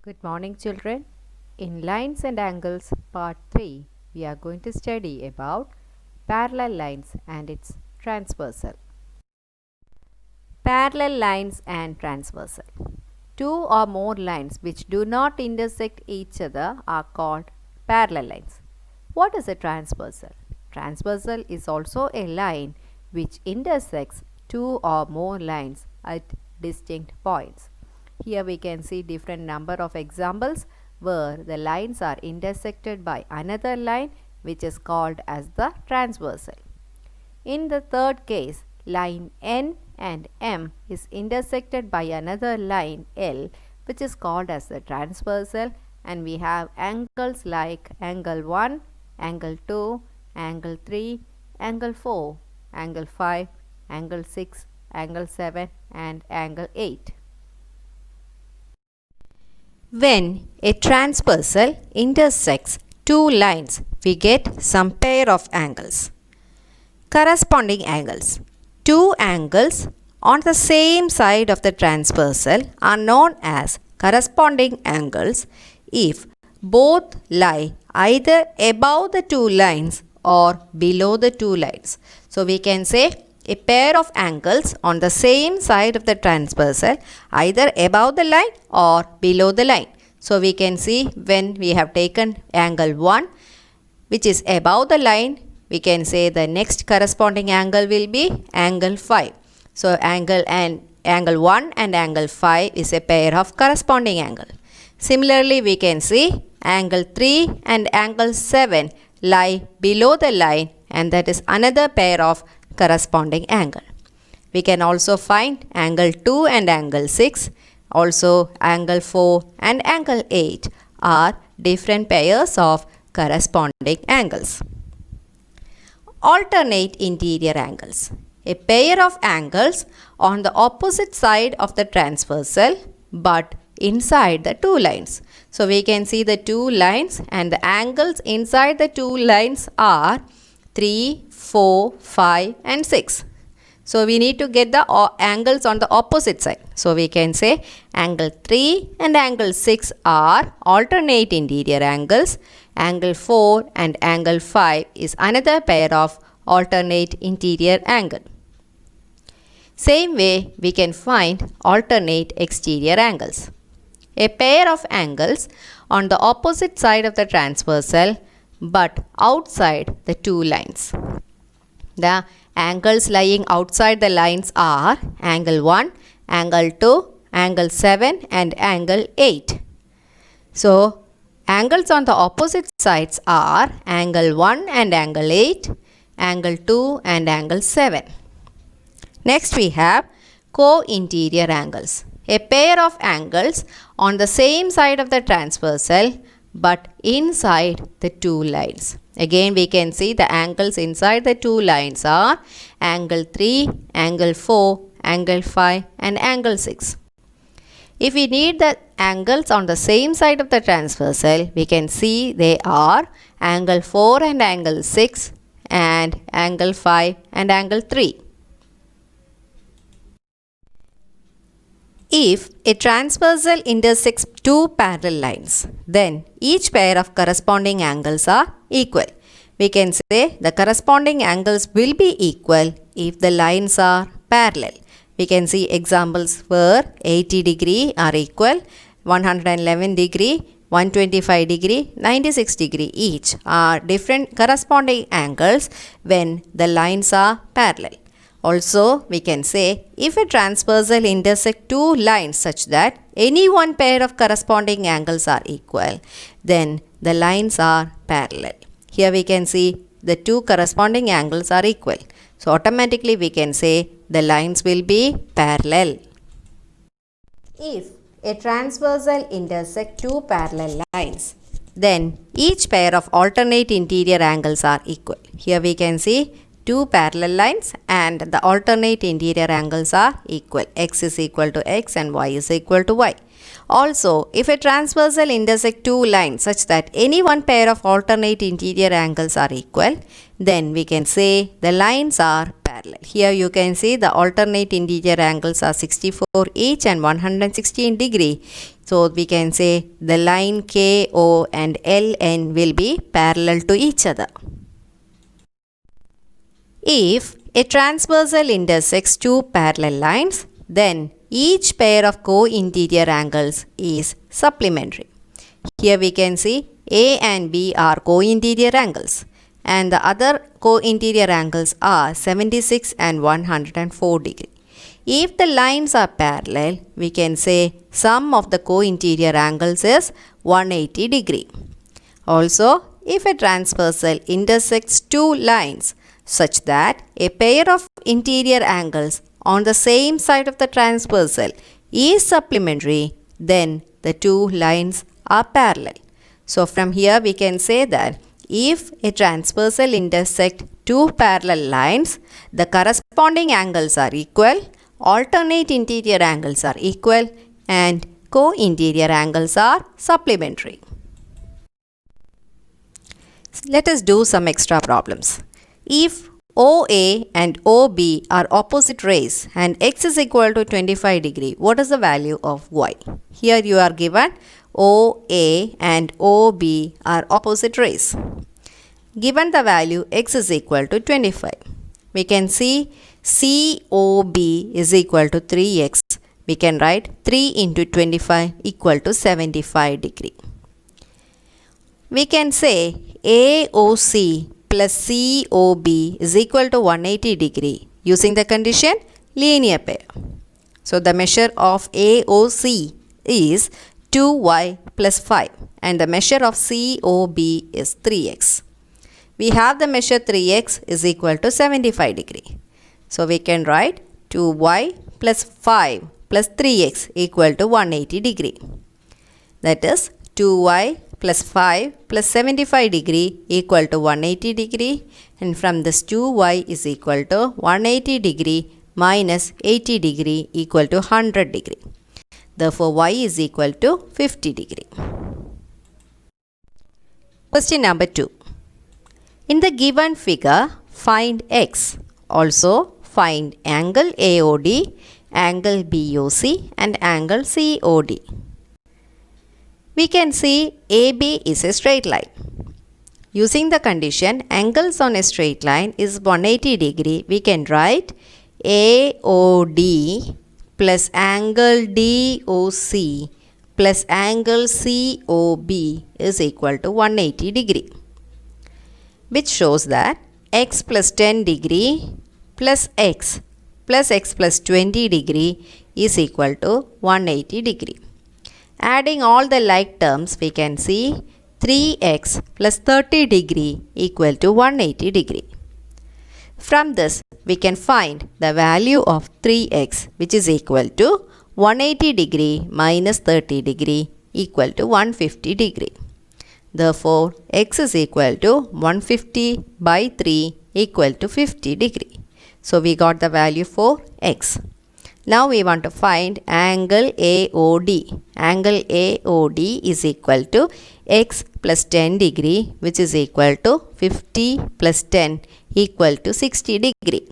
Good morning, children. In Lines and Angles Part 3, we are going to study about parallel lines and its transversal. Parallel lines and transversal. Two or more lines which do not intersect each other are called parallel lines. What is a transversal? Transversal is also a line which intersects two or more lines at distinct points. Here we can see different number of examples where the lines are intersected by another line which is called as the transversal. In the third case, line N and M is intersected by another line L which is called as the transversal, and we have angles like angle 1, angle 2, angle 3, angle 4, angle 5, angle 6, angle 7 and angle 8. When a transversal intersects two lines, we get some pair of angles. Corresponding angles. Two angles on the same side of the transversal are known as corresponding angles if both lie either above the two lines or below the two lines. So we can say a pair of angles on the same side of the transversal either above the line or below the line. So we can see when we have taken angle 1 which is above the line, we can say the next corresponding angle will be angle 5. So angle 1 and angle 5 is a pair of corresponding angle. Similarly, we can see angle 3 and angle 7 lie below the line, and that is another pair of corresponding angle. We can also find angle 2 and angle 6, also angle 4 and angle 8 are different pairs of corresponding angles. Alternate interior angles. A pair of angles on the opposite side of the transversal but inside the two lines. So we can see the two lines, and the angles inside the two lines are 3, 4, 5 and 6. So we need to get the angles on the opposite side. So we can say angle 3 and angle 6 are alternate interior angles. Angle 4 and angle 5 is another pair of alternate interior angle. Same way we can find alternate exterior angles. A pair of angles on the opposite side of the transversal but outside the two lines. The angles lying outside the lines are angle 1, angle 2, angle 7 and angle 8. So angles on the opposite sides are angle 1 and angle 8, angle 2 and angle 7. Next we have co-interior angles. A pair of angles on the same side of the transversal but inside the two lines. Again we can see the angles inside the two lines are angle 3, angle 4, angle 5 and angle 6. If we need the angles on the same side of the transversal, we can see they are angle 4 and angle 6 and angle 5 and angle 3. If a transversal intersects two parallel lines, then each pair of corresponding angles are equal. We can say the corresponding angles will be equal if the lines are parallel. We can see examples where 80 degree are equal, 111 degree, 125 degree, 96 degree each are different corresponding angles when the lines are parallel. Also, we can say if a transversal intersects two lines such that any one pair of corresponding angles are equal, then the lines are parallel. Here we can see the two corresponding angles are equal. So automatically we can say the lines will be parallel. If a transversal intersects two parallel lines, then each pair of alternate interior angles are equal. Here we can see two parallel lines and the alternate interior angles are equal. X is equal to X and Y is equal to Y. Also, if a transversal intersects two lines such that any one pair of alternate interior angles are equal, then we can say the lines are parallel. parallel. Here you can see the alternate interior angles are 64 each and 116 degree. So we can say the line KO and LN will be parallel to each other. If a transversal intersects two parallel lines, then each pair of co-interior angles is supplementary. Here we can see A and B are co-interior angles and the other co-interior angles are 76 and 104 degree. If the lines are parallel, we can say sum of the co-interior angles is 180 degree. Also, if a transversal intersects two lines such that a pair of interior angles on the same side of the transversal is supplementary, then the two lines are parallel. So from here we can say that if a transversal intersect two parallel lines, the corresponding angles are equal, alternate interior angles are equal, and co-interior angles are supplementary. Let us do some extra problems. If OA and OB are opposite rays and x is equal to 25 degree, what is the value of y? Here you are given OA and OB are opposite rays. Given the value x is equal to 25, we can see COB is equal to 3x. We can write 3 into 25 equal to 75 degree. We can say AOC plus COB is equal to 180 degree using the condition linear pair. So the measure of AOC is 2y plus 5 and the measure of COB is 3x. We have the measure 3x is equal to 75 degree. So we can write 2y plus 5 plus 3x equal to 180 degree. That is 2y plus 5 plus 75 degree equal to 180 degree, and from this 2y is equal to 180 degree minus 80 degree equal to 100 degree. Therefore y is equal to 50 degree. Question number 2. In the given figure, find x. Also find angle AOD, angle BOC and angle COD. We can see AB is a straight line. Using the condition angles on a straight line is 180 degree, we can write AOD plus angle DOC plus angle COB is equal to 180 degree, which shows that x plus 10 degree plus x plus 20 degree is equal to 180 degree. Adding all the like terms, we can see 3x plus 30 degree equal to 180 degree. From this, we can find the value of 3x, which is equal to 180 degree minus 30 degree equal to 150 degree. Therefore, x is equal to 150 by 3 equal to 50 degree. So we got the value for x. Now we want to find angle AOD. Angle AOD is equal to x plus 10 degree, which is equal to 50 plus 10 equal to 60 degree.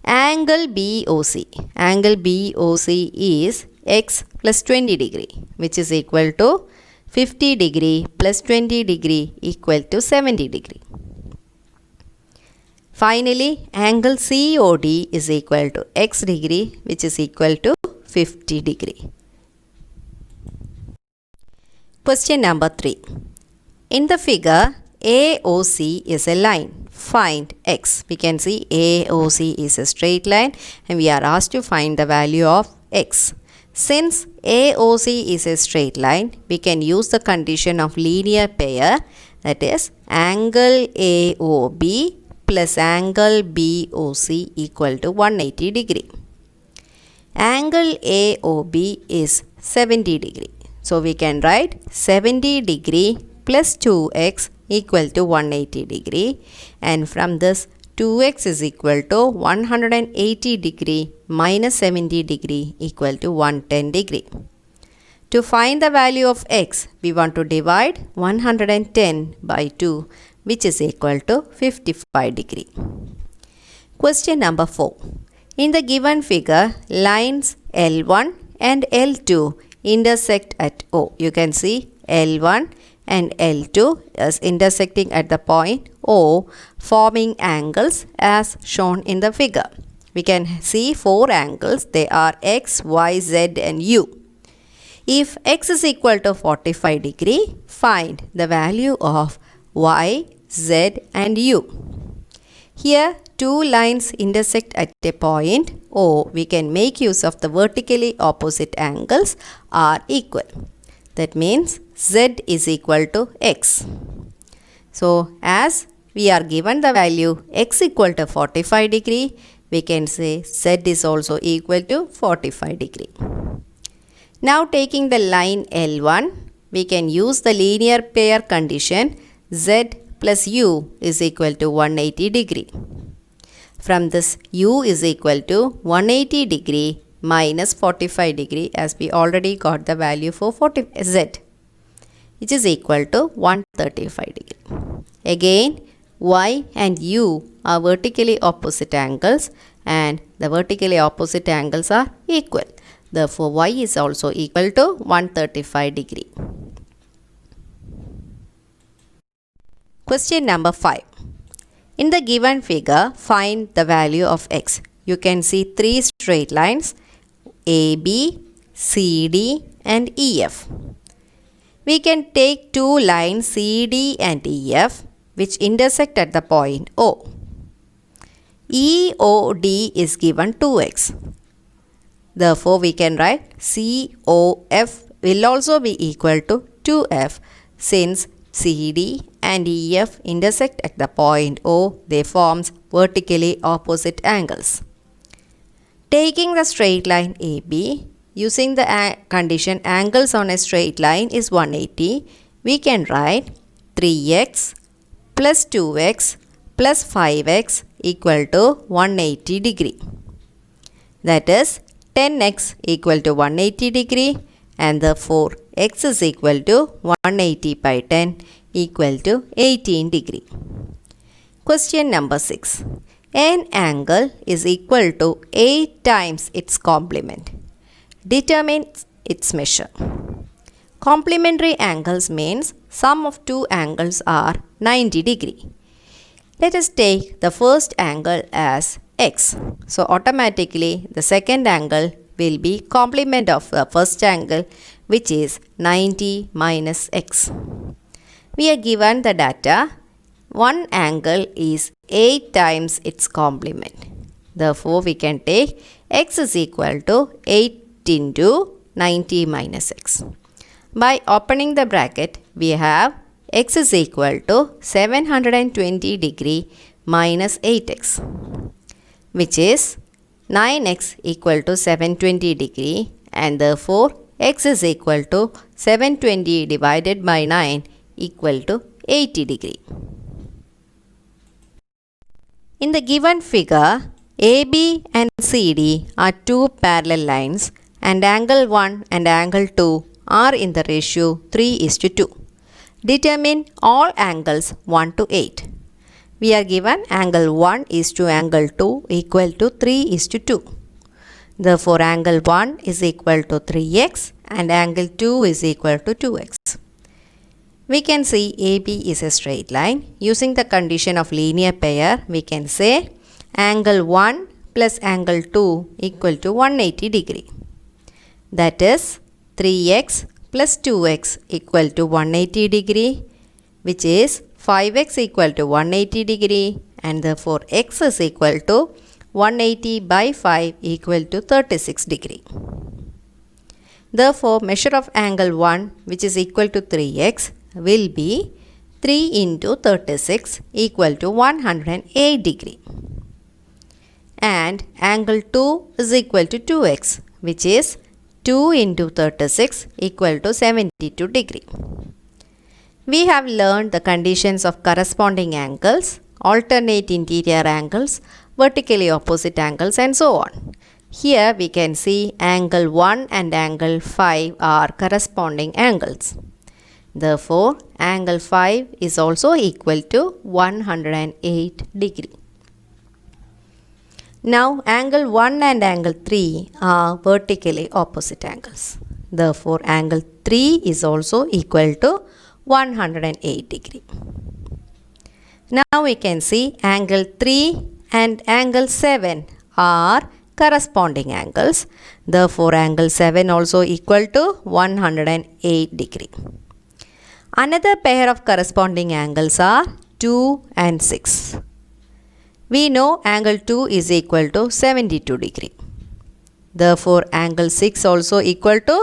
Angle BOC. Angle BOC is x plus 20 degree, which is equal to 50 degree plus 20 degree equal to 70 degree. Finally, angle COD is equal to x degree, which is equal to 50 degree. Question number 3. In the figure, AOC is a line. Find x. We can see AOC is a straight line and we are asked to find the value of x. Since AOC is a straight line, we can use the condition of linear pair, that is angle AOB plus angle BOC equal to 180 degree. Angle AOB is 70 degree. So we can write 70 degree plus 2x equal to 180 degree, and from this 2x is equal to 180 degree minus 70 degree equal to 110 degree. To find the value of x, we want to divide 110 by 2, which is equal to 55 degree. Question number 4. In the given figure, lines L1 and L2 intersect at O. You can see L1 and L2 is intersecting at the point O, forming angles as shown in the figure. We can see 4 angles. They are X, Y, Z and U. If X is equal to 45 degree, find the value of Y, Z and U. Here, 2 lines intersect at a point O. We can make use of the vertically opposite angles are equal. That means Z is equal to X. So, as we are given the value X equal to 45 degree, we can say Z is also equal to 45 degree. Now taking the line L1, we can use the linear pair condition Z plus U is equal to 180 degree. From this U is equal to 180 degree minus 45 degree as we already got the value for Z, which is equal to 135 degree. Again, Y and U are vertically opposite angles and the vertically opposite angles are equal. Therefore, Y is also equal to 135 degree. Question number 5. In the given figure, find the value of X. You can see 3 straight lines AB, CD and EF. We can take 2 lines CD and EF which intersect at the point O. EOD is given 2x. Therefore, we can write COF will also be equal to 2f since CD and EF intersect at the point O, they forms vertically opposite angles. Taking the straight line AB, using the condition angles on a straight line is 180, we can write 3x plus 2x plus 5x equal to 180 degree. That is 10x equal to 180 degree and therefore x is equal to 180 by 10 equal to 18 degree. Question number 6. An angle is equal to 8 times its complement. Determine its measure. Complementary angles means sum of 2 angles are 90 degree. Let us take the first angle as x. So automatically the second angle will be complement of the first angle, which is 90 minus x. We are given the data. One angle is 8 times its complement. Therefore, we can take x is equal to 8 into 90 minus x. By opening the bracket, we have x is equal to 720 degree minus 8x, which is 9x equal to 720 degree, and therefore x is equal to 720 divided by 9 equal to 80 degree. In the given figure, AB and CD are 2 parallel lines and angle 1 and angle 2 are in the ratio 3:2. Determine all angles 1 to 8. We are given angle 1 is to angle 2 equal to 3:2. Therefore, angle 1 is equal to 3x and angle 2 is equal to 2x. We can see AB is a straight line. Using the condition of linear pair, we can say angle 1 plus angle 2 equal to 180 degree. That is 3x plus 2x equal to 180 degree, which is 5x equal to 180 degree, and therefore x is equal to 180 by 5 equal to 36 degree. Therefore, measure of angle 1, which is equal to 3x, will be 3 into 36 equal to 108 degree. And angle 2 is equal to 2x, which is 2 into 36 equal to 72 degree. We have learned the conditions of corresponding angles, alternate interior angles, vertically opposite angles and so on. Here we can see angle 1 and angle 5 are corresponding angles. Therefore, angle 5 is also equal to 108 degree. Now angle 1 and angle 3 are vertically opposite angles. Therefore angle 3 is also equal to 108 degree. Now we can see angle 3 and angle 7 are corresponding angles. Therefore angle 7 also equal to 108 degree. Another pair of corresponding angles are 2 and 6. We know angle 2 is equal to 72 degree. Therefore angle 6 also equal to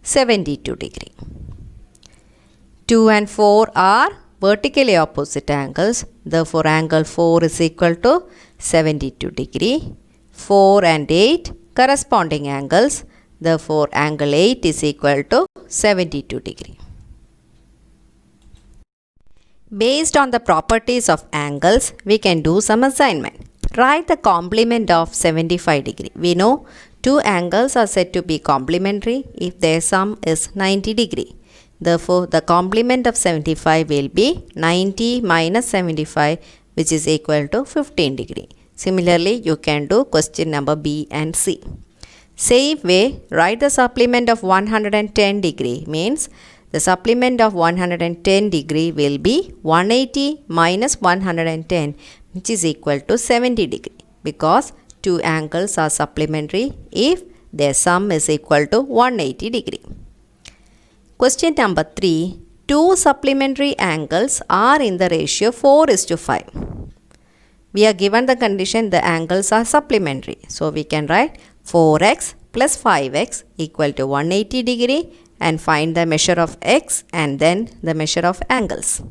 72 degree. 2 and 4 are vertically opposite angles. Therefore angle 4 is equal to 72 degree. 4 and 8 corresponding angles. Therefore angle 8 is equal to 72 degree. Based on the properties of angles, we can do some assignment. Write the complement of 75 degree. We know two angles are said to be complementary if their sum is 90 degree. Therefore, the complement of 75 will be 90 minus 75, which is equal to 15 degree. Similarly, you can do question number B and C. Same way, write the supplement of 110 degree means the supplement of 110 degree will be 180 minus 110, which is equal to 70 degree, because two angles are supplementary if their sum is equal to 180 degree. Question number 3. Two supplementary angles are in the ratio 4:5. We are given the condition the angles are supplementary. So we can write 4x plus 5x equal to 180 degree and find the measure of x and then the measure of angles.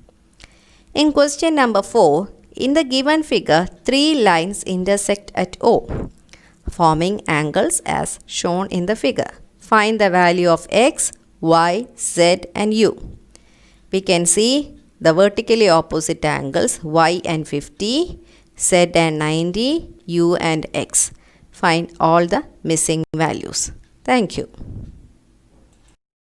In question number 4, in the given figure, three lines intersect at O, forming angles as shown in the figure. Find the value of x, y, z and u. We can see the vertically opposite angles y and 50, z and 90, u and x. Find all the missing values. Thank you.